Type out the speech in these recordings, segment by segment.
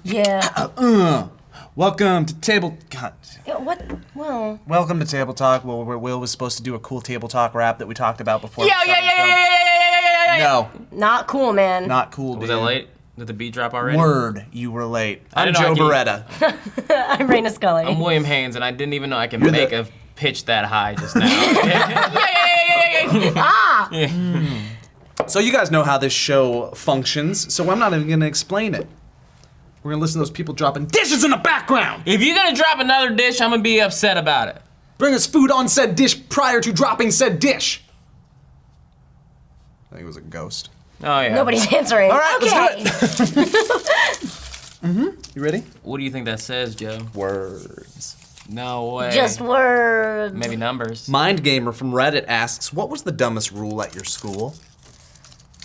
Yeah. Welcome to Table... God. What? Well... Welcome to Table Talk, where Will was supposed to do a cool Table Talk rap that we talked about before. Yeah. No. Not cool, man. Not cool, dude. Was I late? Did the beat drop already? Word, you were late. I I'm didn't Joe know Beretta. I'm Reina Scully. I'm William Haynes, and I didn't even know I can You're make the- a pitch that high just now. So you guys know how this show functions, so I'm not even gonna explain it. We're gonna listen to those people dropping dishes in the background. If you're gonna drop another dish, I'm gonna be upset about it. Bring us food on said dish prior to dropping said dish. I think it was a ghost. Oh yeah. Nobody's answering. All right, okay. let's do it. You ready? What do you think that says, Joe? Words. No way. Just words. Maybe numbers. Mind Gamer from Reddit asks, what was the dumbest rule at your school?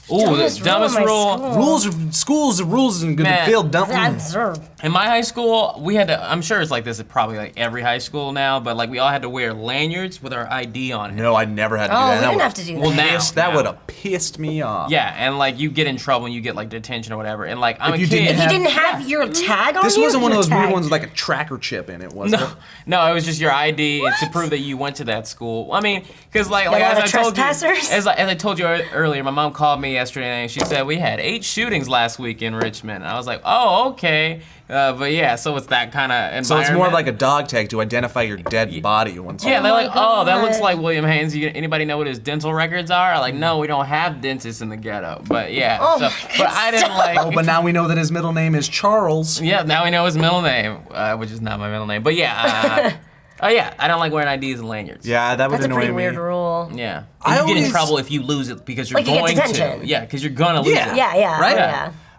Ooh, Dumbest the dumbest rule in my rule. school. Rules of schools of rules and good to Man, feel dumb. That's In my high school, we had to, I'm sure it's like this at probably like every high school now, but like we all had to wear lanyards with our ID on it. No, I never had to do Oh, that. we That didn't would- have to do that. Well, now. That now. would have pissed me off. Yeah, and like you get in trouble and you get like detention or whatever. And like I'm If a you kid. didn't If you have- didn't have your tag on This you, wasn't one of your those weird tag. ones with like a tracker chip in it, was it? No, it was just your ID to prove that you went to that school. I mean, because like a lot as of I told you, trespassers? as I told you earlier, my mom called me yesterday and she said we had 8 shootings last week in Richmond. And I was like, oh, okay, but yeah, so it's that kind of environment. So it's more of like a dog tag to identify your dead body once. Yeah, they're my like, oh, that looks God. like William Haynes. Anybody know what his dental records are? Like, no, we don't have dentists in the ghetto. But yeah, Oh so, my God, but I didn't like. Oh, but now we know that his middle name is Charles. Yeah, now we know his middle name, which is not my middle name. But yeah, oh yeah, I don't like wearing IDs and lanyards. Yeah, that would That's a annoy pretty me. weird rule. Yeah. I And you get in always- trouble if you lose it because you're Like you get going detention. to. Yeah, because you're gonna lose Yeah. it. Yeah, Right?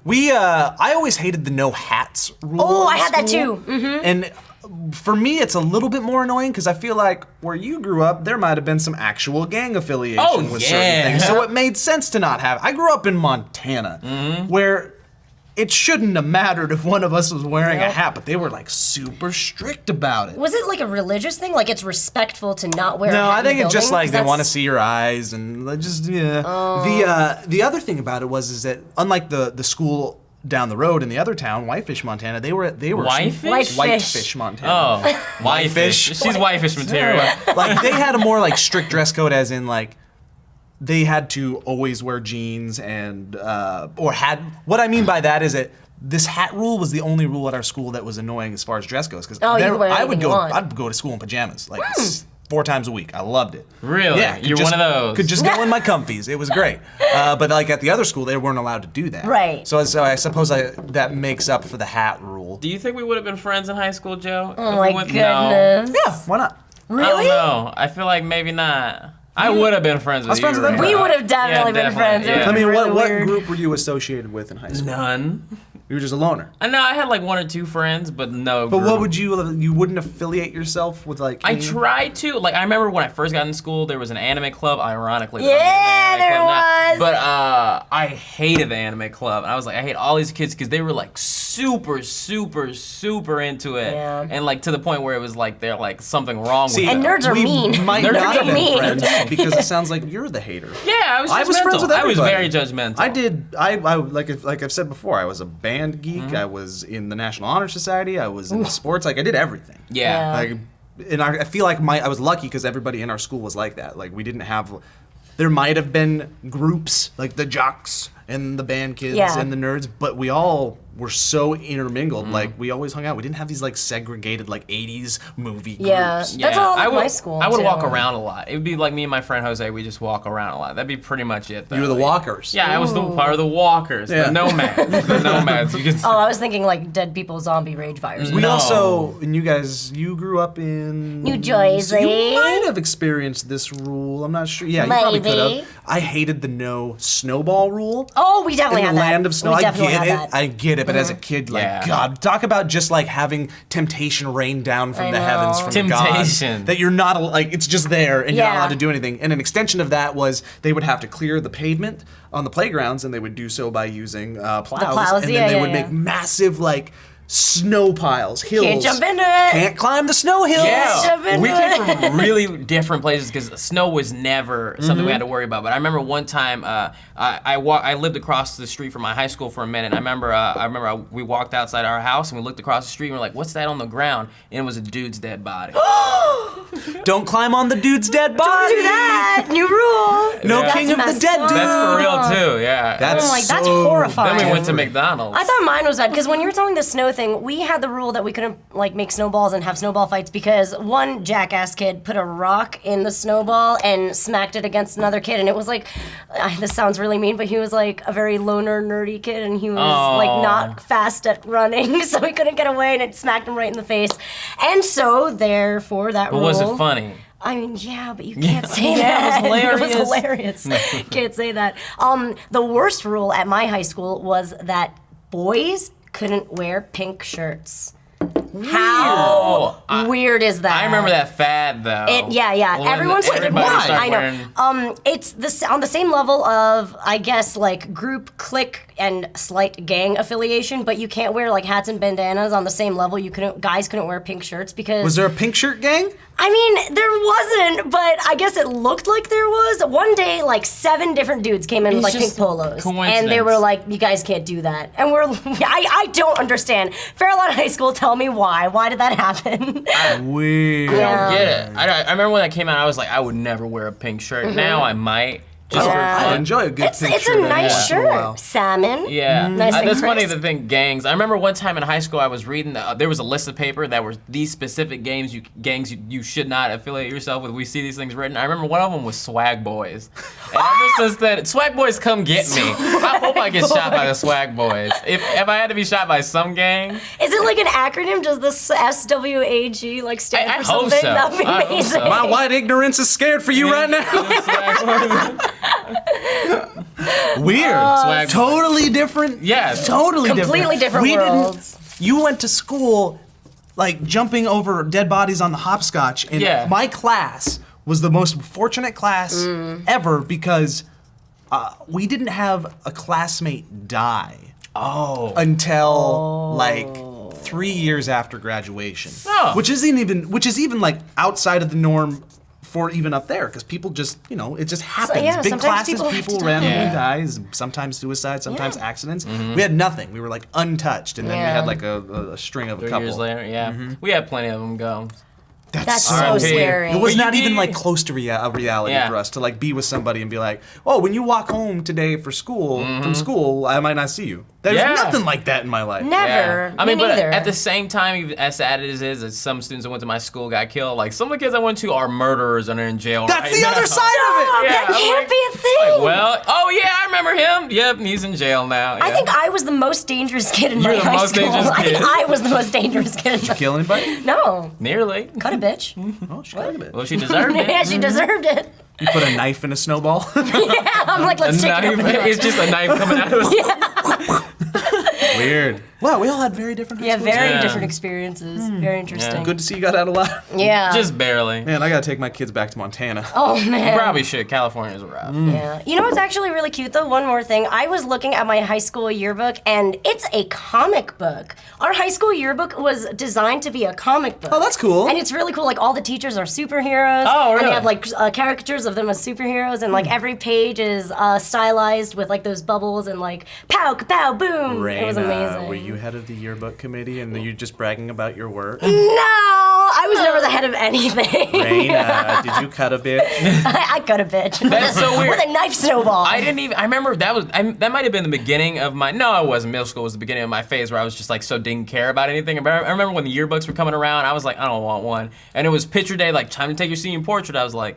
Oh, yeah. I always hated the no hats rule. Oh, in I had that school. too. Mm-hmm. And for me, it's a little bit more annoying because I feel like where you grew up, there might have been some actual gang affiliation Oh, with yeah. certain things. So it made sense to not have. I grew up in Montana, where it shouldn't have mattered if one of us was wearing a Nope. hat, but they were like super strict about it. Was it like a religious thing? Like it's respectful to not wear a No, hat I in the think it's just building? like 'Cause they want to that's- see your eyes and like, just yeah. Oh. The other thing about it is that unlike the school down the road in the other town, Whitefish, Montana, they were Whitefish? Whitefish, Montana. Oh, whitefish. She's whitefish material. Like they had a more like strict dress code, as in like they had to always wear jeans and or had. What I mean by that is that this hat rule was the only rule at our school that was annoying as far as dress goes. Because Oh, you could wear anything you want. I'd go to school in pajamas like 4 times a week. I loved it. Really? Yeah, could You're just- one of those. Could just go in my comfies. It was great. But like at the other school, they weren't allowed to do that. Right. So I suppose that makes up for the hat rule. Do you think we would have been friends in high school, Joe? Oh If my we went- goodness. Yeah, why not? No. Really? I don't know. I feel like maybe not. I would have been friends with was you. friends with Reina. everybody. We would have definitely been friends. It Yeah. would've I mean, been really what weird. group were you associated with in high school? None. You were just a loner. I know I had like 1 or 2 friends, but no. But group. what would you wouldn't affiliate yourself with like? I any- tried to. Like, I remember when I first got in school, there was an anime club, ironically. but I'm in Yeah, the anime there club now. was. But I hated the anime club. And I was like, I hate all these kids because they were like super, super, super into it. Yeah. And like to the point where it was like they're like something wrong See, with And them. nerds are we mean. might Nerds not are have been mean. friends because it sounds like you're the hater. Yeah, I was judgmental. I was friends with I was everybody. very judgmental. I did. I like I've said before. I was a band geek. I was in the National Honor Society. I was in sports. Like I did everything. Yeah. Yeah. Like, and I feel like I was lucky because everybody in our school was like that. Like we didn't have. There might have been groups like the jocks and the band kids Yeah. and the nerds, but we all were so intermingled. Like we always hung out. We didn't have these like segregated like '80s movie Yeah. groups. That's all I like would, my school, I would too. walk around a lot. It would be like me and my friend Jose. We just walk around a lot. That'd be pretty much it. Though. You were the Like, walkers. Yeah, I was the part of the walkers, Yeah. the nomads, the nomads. You can. Oh, I was thinking like dead people zombie rage virus. We No. also, and you grew up in New Jersey. So you might have experienced this rule. I'm not sure. Yeah, you probably could Maybe. have. I hated the no snowball rule. Oh, we definitely In had the that. land of snow, We I definitely get had it. that. I get it. But as a kid, like Yeah. God, talk about just like having temptation rain down from I the know. heavens from the gods. Temptation. That you're not like it's just there and you're not Yeah. allowed to do anything. And an extension of that was they would have to clear the pavement on the playgrounds, and they would do so by using plows. plows, and yeah, then they yeah, would yeah. make massive like snow piles, hills. Can't jump into it. Can't climb the snow hills. Jump Yeah, into we it. came from really different places because snow was never something we had to worry about. But I remember one time I lived across the street from my high school for a minute. I remember we walked outside our house and we looked across the street and we're like, "What's that on the ground?" And it was a dude's dead body. Don't climb on the dude's dead body. Don't do that. New rule. No That's king of the messed dead up. dude. That's for real too. Yeah. That's I'm like, that's so horrifying. Then we went to McDonald's. I thought mine was bad because when you were telling the snow thing, we had the rule that we couldn't like make snowballs and have snowball fights because one jackass kid put a rock in the snowball and smacked it against another kid, and it was like, this sounds really mean, but he was like a very loner, nerdy kid, and he was like not fast at running, so he couldn't get away, and it smacked him right in the face, and so therefore that rule. But was it funny? I mean, yeah, but you can't say Yeah, that. it was hilarious. Can't say that. The worst rule at my high school was that boys couldn't wear pink shirts. How weird is that? I remember that fad though. Yeah. When Everyone started. everybody Why? started I know. wearing- It's on the same level of, I guess, like group, clique, and slight gang affiliation, but you can't wear like hats and bandanas on the same level. Guys couldn't wear pink shirts because. Was there a pink shirt gang? I mean, there wasn't, but I guess it looked like there was. One day, like 7 different dudes came in with like pink just polos, and they coincidence. were like, "You guys can't do that." And I don't understand. Fairlawn High School, tell me why. Why did that happen? Weird. Yeah. Get it. I remember when that came out, I was like, I would never wear a pink shirt. Now I might. Just Yeah. for I fun. enjoy a good It's pink a shirt every nice once in a while. shirt, salmon. Yeah, Nice and that's funny crisp. to think gangs. I remember one time in high school I was reading there was a list of paper that were these specific gangs you should not affiliate yourself with. We see these things written. I remember one of them was Swag Boys, and ever since then, Swag Boys come get me. I hope I get shot by the Swag Boys. If I had to be shot by some gang, Is it like an acronym? Does the SWAG like stand I for hope something? so. That'd be I hope amazing. so. My white ignorance is scared for you right now. Swag Boys. Weird. Swag- Totally different. Yes. Totally Completely different we worlds. You went to school like jumping over dead bodies on the hopscotch, and Yeah. my class was the most fortunate class ever because we didn't have a classmate die until like 3 years after graduation, Oh. which is even like outside of the norm for even up there, because people just, it just happens. yeah, Big sometimes classes, people have people to randomly die. die, sometimes suicide, sometimes Yeah. accidents. We had nothing. We were like untouched, and then we Yeah. had like a string of a 3 couple. years later, yeah, we had plenty of them go. That's so R.I.P. scary. It was But you not even need- like close to a reality Yeah. for us to like be with somebody and be like, oh, when you walk home today from school, I might not see you. There's Yeah. nothing like that in my life. Never. I mean, Me but neither. at the same time, as sad as it is, that some students that went to my school got killed. Like some of the kids I went to are murderers and are in jail. That's right the now. other side of it. Yeah, that I'm can't like- be a thing. Well, oh yeah, I remember him. Yep, he's in jail now. I yeah. think I was the most dangerous kid in my the high most school. dangerous I think kid. I was the most dangerous kid. Did you kill anybody? No, nearly. cut a bitch. Oh, she got a bit. Well, she deserved Yeah, it. she deserved it. You put a knife in a snowball. I'm like, A let's take it knife, up a notch. it's just a knife coming out of his. Weird. Wow, we all had very different Yeah, schools. very Yeah. different experiences. Very interesting. Good to see you got out alive. Yeah. Just barely. Man, I gotta take my kids back to Montana. Oh man. Probably should. California's rough. Yeah. You know what's actually really cute though? One more thing. I was looking at my high school yearbook and it's a comic book. Our high school yearbook was designed to be a comic book. Oh, that's cool. And it's really cool. Like all the teachers are superheroes. Oh, And they really? have like caricatures of them as superheroes, and like every page is stylized with like those bubbles and like pow, kapow, boom. Reina, It was amazing. were you head of the yearbook committee and you just bragging about your work? No, I was never the head of anything. Reina, did you cut a bit? I cut a bitch. That's so weird. With a knife snowball. I remember that might have been the beginning of my, no, it wasn't. Middle school was the beginning of my phase where I was just like, so didn't care about anything. But I remember when the yearbooks were coming around, I was like, I don't want one. And it was picture day, like, time to take your senior portrait. I was like,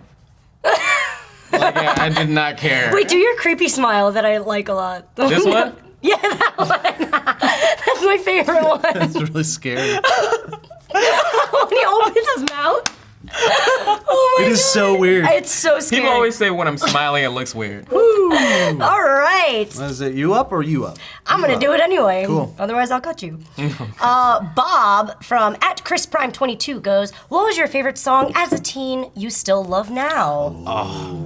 I did not care. Wait, do your creepy smile that I like a lot. This one? Yeah, that one. That's my favorite one. It's really scary. When he opens his mouth. Oh my It is so weird. It's so scary. People always say when I'm smiling, it looks weird. All right. Is it you up or you up? I'm going to do it anyway. Cool. Otherwise, I'll cut you. Bob from @ChrisPrime22 goes, what was your favorite song as a teen you still love now?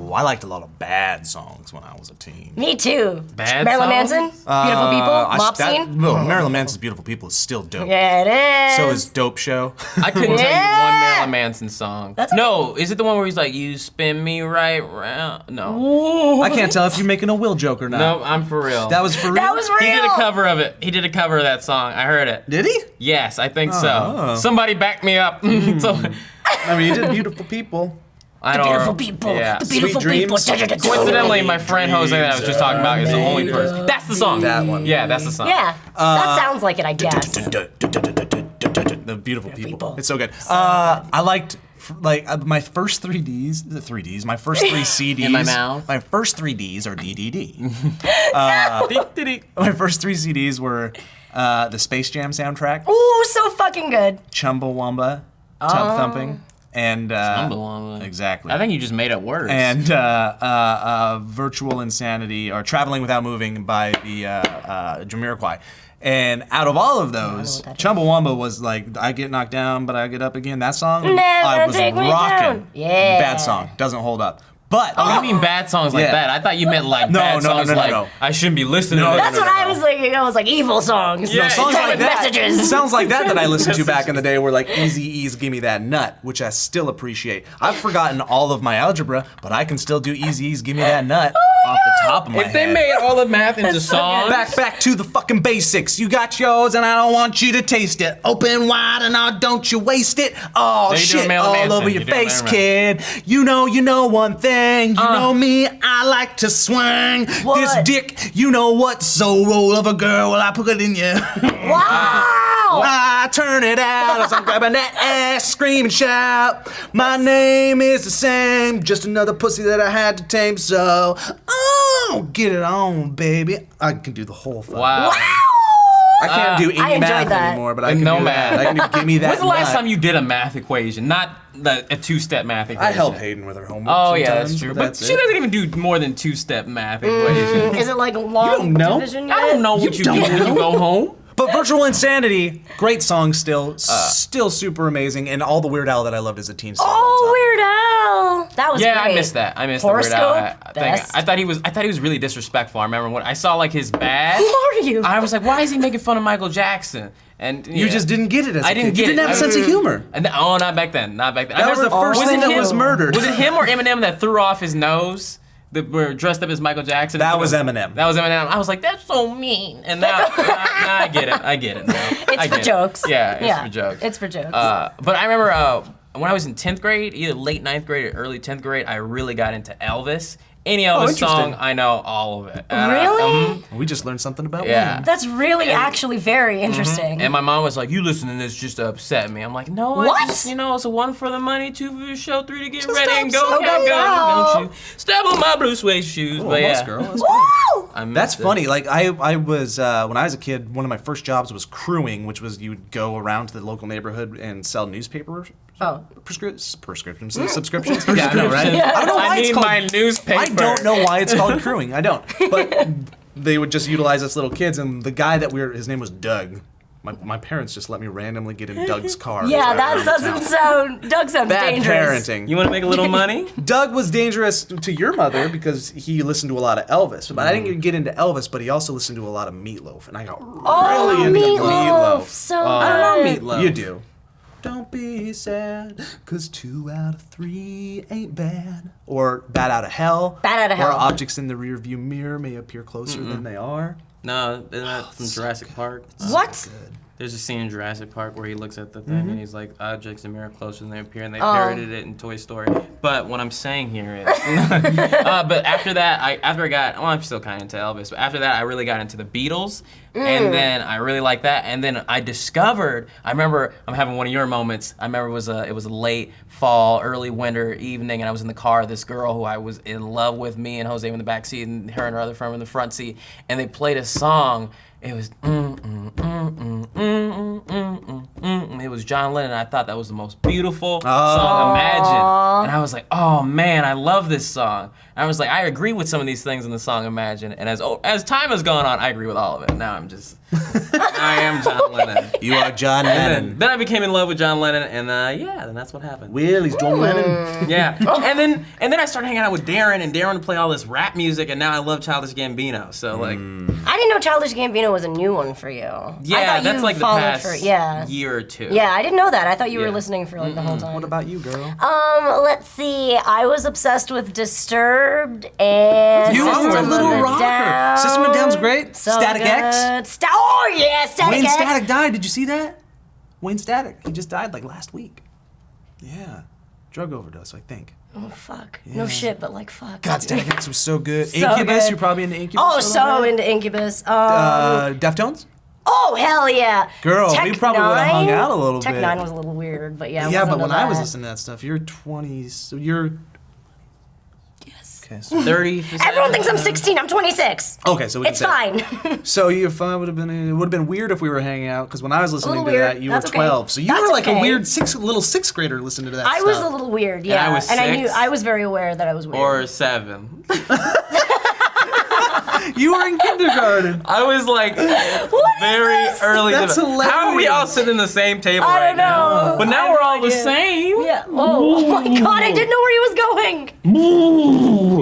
Oh, I liked a lot of bad songs when I was a teen. Me too. Bad Marilyn Manson, songs? Beautiful People, Mop Scene. No, Marilyn Manson's Beautiful People is still dope. Yeah, it is. So is Dope Show. I couldn't tell you Yeah. one Marilyn Manson song. That's okay. No, is it the one where he's like, "You spin me right round"? No. I can't tell if you're making a Will joke or not. No, I'm for real. That was for real? That was real. He did a cover of it. He did a cover of that song. I heard it. Did he? Yes, I think Oh. so. Somebody back me up. So, I mean, he did Beautiful People. I don't Beautiful know. people. Yeah. The beautiful people. Dreams. Coincidentally, my friend Jose that I was just talking about is the only person. That's the song. That one. Yeah, that's the song. Yeah, that sounds like it, I guess. The Beautiful People. It's so good. I liked my first 3Ds. My first 3 CDs. In my mouth. My first 3Ds are DDD. My first 3 CDs were the Space Jam soundtrack, Ooh, so fucking good. Chumbawamba, Tub Thumping, and Chumbawamba. exactly. I think you just made up words. And Virtual Insanity or Traveling Without Moving by the Jamiroquai. And out of all of those, what that is. Chumbawamba was like, I get knocked down, but I get up again. That song, Never I was take me rocking. down. Yeah. Bad song, doesn't hold up. But Oh, you mean bad songs like Yeah. that? I thought you meant like No, bad no, no, songs no, no, like no. I shouldn't be listening No, to no, this. That's what I was thinking. I was like evil songs. Yeah, songs Sending like that, messages. sounds like that I listened to back in the day were like Eazy-E's Gimme That Nut, which I still appreciate. I've forgotten all of my algebra, but I can still do Eazy-E's Gimme That Nut off the top of my If head. they made all the math into songs, Back to the fucking basics. You got yours, and I don't want you to taste it. Open wide, and now don't you waste it. Oh There you do shit, Marilyn all Manson. over You your do face, Marilyn kid. You know one thing. You know me, I like to swing this What? dick. You know what? So roll of a girl, well I put it in you. Wow. I turn it out as I'm grabbing that ass, scream and shout. My name is the same, just another pussy that I had to tame. So, oh, get it on, baby. I can do the whole thing. wow. I can't do I any enjoyed math that. anymore, but I can No do math. that. I can do give me that. When's the last nut. time you did a math equation? Not a two-step math equation. I help Hayden with her homework. Oh yeah, sometimes, that's true. But that's she it. doesn't even do more than two-step math equations. Is it like long don't know? division? I don't know what you do don't when know. you go home. But Virtual Insanity, great song still, still super amazing, and all the Weird Al that I loved as a teen. Still holds Oh, up. Weird Al. That was Yeah, great. I missed that. I missed the Weird Al Horoscope, thing. best. I thought he was really disrespectful. I remember when I saw like his badge. Who are you? I was like, why is he making fun of Michael Jackson? And You just didn't get it as a I didn't kid. get You didn't it. have a I- sense of humor. Oh, not back then. Not back then. That was the first thing that was murdered. Was it him or Eminem that threw off his nose? That were dressed up as Michael Jackson. That was Eminem. That was Eminem. I was like, that's so mean. And now I get it. I get it. Now. It's I for get it. jokes. Yeah, it's for jokes. It's for jokes. But I remember when I was in 10th grade, either late 9th grade or early 10th grade, I really got into Elvis. Any Elvis interesting. song, I know all of it. Really? We just learned something about Yeah. William. That's really actually very interesting. And my mom was like, "You listen to this just to upset me." I'm like, "No, What? I just, it's a 1 for the money, 2 for the show, 3 to get Just ready and go, upset go, me. go. Don't you step on my blue suede shoes?" Oh, But yeah, most girl. That's funny. Woo! I missed That's it. funny. Like I was when I was a kid, one of my first jobs was crewing, which was you would go around to the local neighborhood and sell newspapers. Oh. Prescriptions, subscriptions. Yeah, I know, right? Yeah. I don't know why I it's need called. my newspaper. I don't know why it's called crewing. I don't. But they would just utilize us little kids, and the guy that his name was Doug. My parents just let me randomly get in Doug's car. Yeah, that doesn't sound. Doug sounds bad dangerous. parenting. You want to make a little money? Doug was dangerous to your mother because he listened to a lot of Elvis. But I didn't even get into Elvis, but he also listened to a lot of Meatloaf, and I got Oh, really into Meatloaf. Meatloaf. So I don't know good. Meatloaf. You do. Don't be sad, 'cause 2 out of 3 ain't bad. Or Bat Out of Hell. Bat Outta Hell. Where objects in the rearview mirror may appear closer than they are. No, isn't that from Jurassic Park? What? There's a scene in Jurassic Park where he looks at the thing and he's like, objects in mirror closer than they appear, and they parodied it in Toy Story. But what I'm saying here is, but after that, I'm still kind of into Elvis, but after that, I really got into the Beatles, and then I really liked that, and then I remember I'm having one of your moments, I remember it was a late fall, early winter evening, and I was in the car with this girl who I was in love with, me and Jose in the back seat, and her and her other friend were in the front seat, and they played a song. It was and it was John Lennon. And I thought that was the most beautiful song, Imagine. And I was like, oh man, I love this song. And I was like, I agree with some of these things in the song Imagine. And as time has gone on, I agree with all of it. Now I'm just, I am John Lennon. You are John Lennon. Then I became in love with John Lennon, and then that's what happened. Will, he's John Lennon. Yeah, and then I started hanging out with Darren, and Darren would play all this rap music, and now I love Childish Gambino. So like, I didn't know Childish Gambino was a new one for you. yeah, that's like the past yeah. year or two. Yeah, I didn't know that. I thought you were Yeah. listening for like the whole time. What about you, girl? Let's see. I was obsessed with Disturbed and You System were a of little a rocker. Down. System of a Down's great. So Static X. good. Oh yeah, Static Wayne X. Static died. Did you see that? Wayne Static. He just died like last week. Yeah. Drug overdose, I think. Oh fuck. No shit, but like fuck. God, Static X was so good. So Incubus, good. you're probably into Incubus. Oh, a little so bit? into Incubus. Deftones? Oh hell yeah. Girl, Tech we probably would've 9? hung out a little Tech bit. 9 was a little weird, but yeah. Yeah, but wasn't when I was that. listening to that stuff, you're 20, so you're... Yes. Okay, so... 30. Everyone thinks I'm 16. I'm 26. Okay, so we can It's say- fine. So if I would have been, it would have been weird if we were hanging out, because when I was listening to little weird. that, you That's were okay. 12. So you That's were like okay. a weird little sixth grader listening to that I stuff. was a little weird, yeah. I was I knew 6. I was very aware that I was weird. Or 7. You were in kindergarten. I was like What very is this? early. That's How are we hilarious. all sitting in the same table I right don't know. now? But now I we're have all no the idea. same. Yeah. Oh my god, I didn't know where he was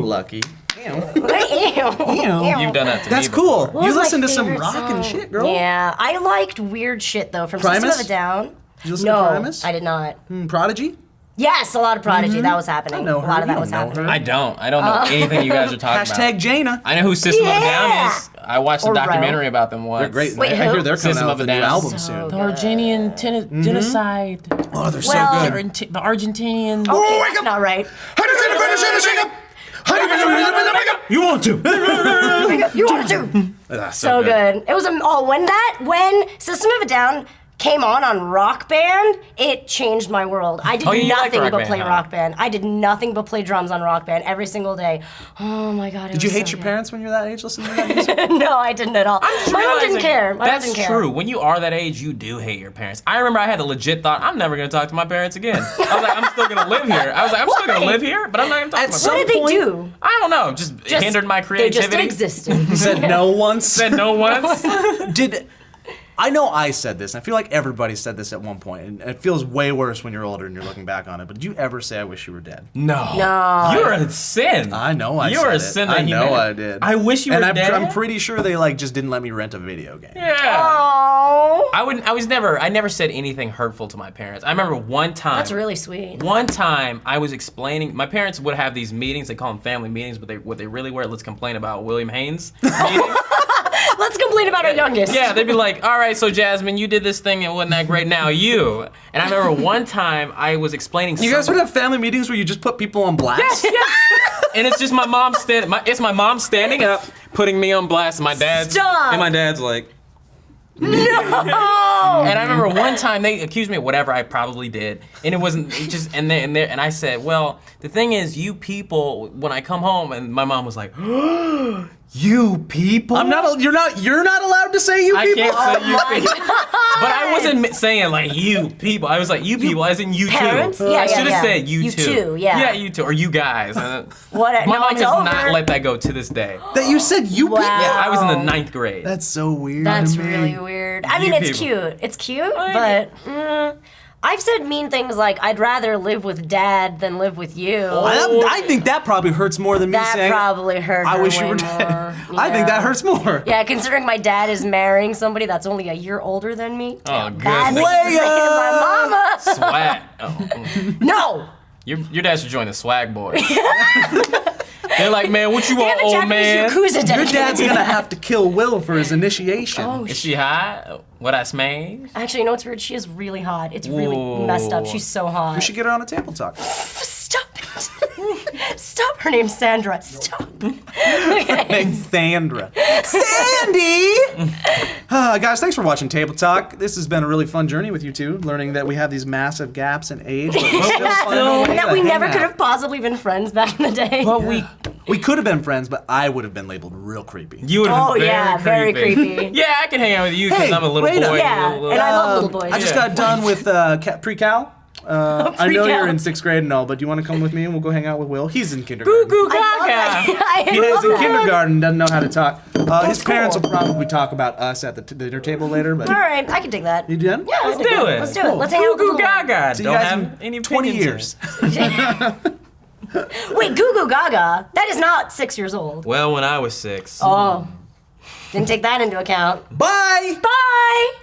going. Lucky. Ew. You've done that to That's me cool. before. What You was my listen to some favorite rockin' song? shit, girl. Yeah, I liked weird shit though from Primus? System of a Down. Did you listen No, to Primus? I did not. Prodigy? Yes, a lot of Prodigy. That was happening. I know A her. lot of You that was don't know happening. her. I don't know anything you guys are talking Hashtag about. Jaina. I know who System of a Yeah. Down is. I watched a Or documentary Rel. about them once. They're great. Wait, I who? hear they're coming System out of with a a new Down. album So soon. The Argentinian genocide. Oh, they're Well- so good. The Argentinian. Okay, that's not right. You want to? You want to? So good. It was when System of a Down came on Rock Band, it changed my world. I did Oh, you liked nothing Rock but Band, play huh? Rock Band. I did nothing but play drums on Rock Band every single day. Oh my god. Did you hate your parents when you were that age listening to that music? No, I didn't at all. My mom didn't Realizing care. My mom That's didn't care. true. When you are that age, you do hate your parents. I remember I had a legit thought, I'm never going to talk to my parents again. I was like, I'm still going to live here. I was like, I'm still going to Why? live here, but I'm not going to talk to my some What parents. did they do? I don't know. Just hindered my They just creativity. existed. Said no once. Said no once. Did I know I said this, and I feel like everybody said this at one point, and it feels way worse when you're older and you're looking back on it, but did you ever say I wish you were dead? No. No. You're a sin. I know I You're said a it. sin I that know humanity- I did. I wish you were and dead. I'm pretty sure they like just didn't let me rent a video game. Yeah. Oh. I never said anything hurtful to my parents. I remember one time. That's really sweet. One time I was explaining, my parents would have these meetings, they call them family meetings, but what they really were, let's complain about William Haynes meeting. Let's complain about our youngest. Yeah, they'd be like, all right, so Jasmine, you did this thing, it wasn't that great, now you. And I remember one time I was explaining You guys would have family meetings where you just put people on blast? and it's just my mom it's my mom standing up, putting me on blast, and my dad's like, No. and I remember one time they accused me of whatever I probably did, and it wasn't it just and I said, well, the thing is, you people, when I come home, and my mom was like, you people. You're not allowed to say you I people. can't say you people. But I wasn't saying like you people. I was like you people, as in you Parents? two. Yeah, I yeah, should have yeah. said you You two. two, yeah. Yeah, you two, or you guys. What? My No, mom it's has over. not let that go to this day. That you said you Wow. people? Yeah, I was in the 9th grade. That's so weird. That's to me. really weird. I mean, You it's people. cute. It's cute, I but I've said mean things like, I'd rather live with dad than live with you. I think that probably hurts more than me That saying probably hurt I her wish you way were more. dead. I think that hurts more. Yeah, considering my dad is marrying somebody that's only a year older than me. Oh, Bad goodness. things to say to my mama. Swag. Oh, No. your dad should join the swag boys. They're like, man, what you They want, have a old Japanese man? Yakuza Your dedicated dad's to gonna that. have to kill Will for his initiation. Oh, Is she hot? What I smash? Actually, you know what's weird? She is really hot. It's really Whoa. messed up. She's so hot. We should get her on a table talk. Stop it. Stop. Her name's Sandra. Stop. Okay. Name's Sandra. Sandy! Guys, thanks for watching Table Talk. This has been a really fun journey with you two, learning that we have these massive gaps in age, but we're still finding a way That to we hang never out. could have possibly been friends back in the day. But we We could have been friends, but I would have been labeled real creepy. You would have Oh, been yeah, very creepy. Yeah, I can hang out with you because Hey, I'm a little Reina. boy. Yeah, and I love little boys. I just got done with pre-cal. I know you're in 6th grade and all, but do you want to come with me and we'll go hang out with Will? He's in kindergarten. Goo goo I love that. gaga. I He love is in that. kindergarten, doesn't know how to talk. His parents cool. will probably talk about us at the dinner table later, but All right, I can dig that. you done? Yeah, Let's dig do that. it. Let's do it. Let's hang out Goo with goo the little gaga. See you Don't guys have in any 20 opinions years. Wait, Goo Goo Gaga? That is not 6 years old. Well, when I was 6. Oh, didn't take that into account. Bye! Bye!